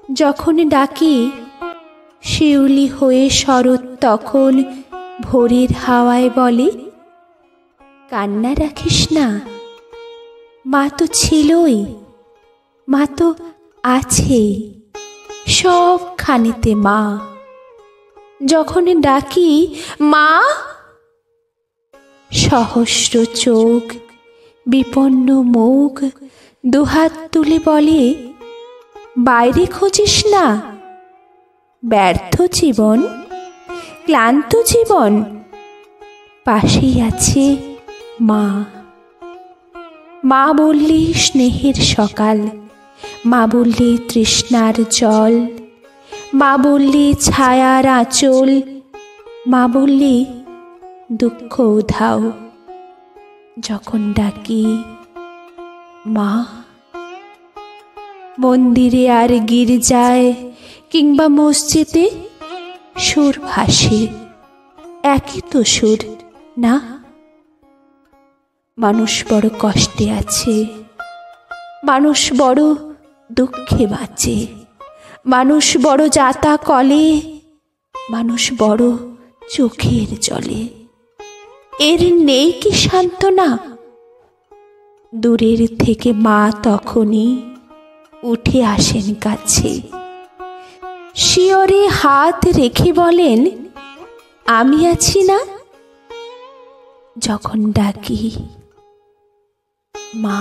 যখন ডাকি শিউলি হয়ে শরৎ তখন ভোরের হাওয়ায় বলে, কান্না রাখিস না, মা তো ছিলই, মা তো আছেই, সবখানেতে মা। যখন ডাকি মা, সহস্র চোখ বিপন্ন মুখ দুহাত তুলে বলে, বাইরে খুঁজিস না, ব্যর্থ জীবন, ক্লান্ত জীবন, পাশেই আছে মা। মা বললে স্নেহের সকাল, মা বললে তৃষ্ণার জল, মা বললে ছায়ার আঁচল, মা বললে দুঃখ উধাও। যখন ডাকি মা, মন্দিরে আর গির্জায় কিংবা মসজিদে সুর ভাসে, একই তো সুর না? মানুষ বড় কষ্টে আছে, মানুষ বড় দুঃখে বাঁচে, মানুষ বড় যাতা কলে, মানুষ বড় চোখের জলে। এর নেই কি সান্ত্বনা? দূরের থেকে মা তখনই উঠে আসেন কাছে, শিয়রে হাত রেখে বলেন, আমি আছি না? যখন ডাকি মা।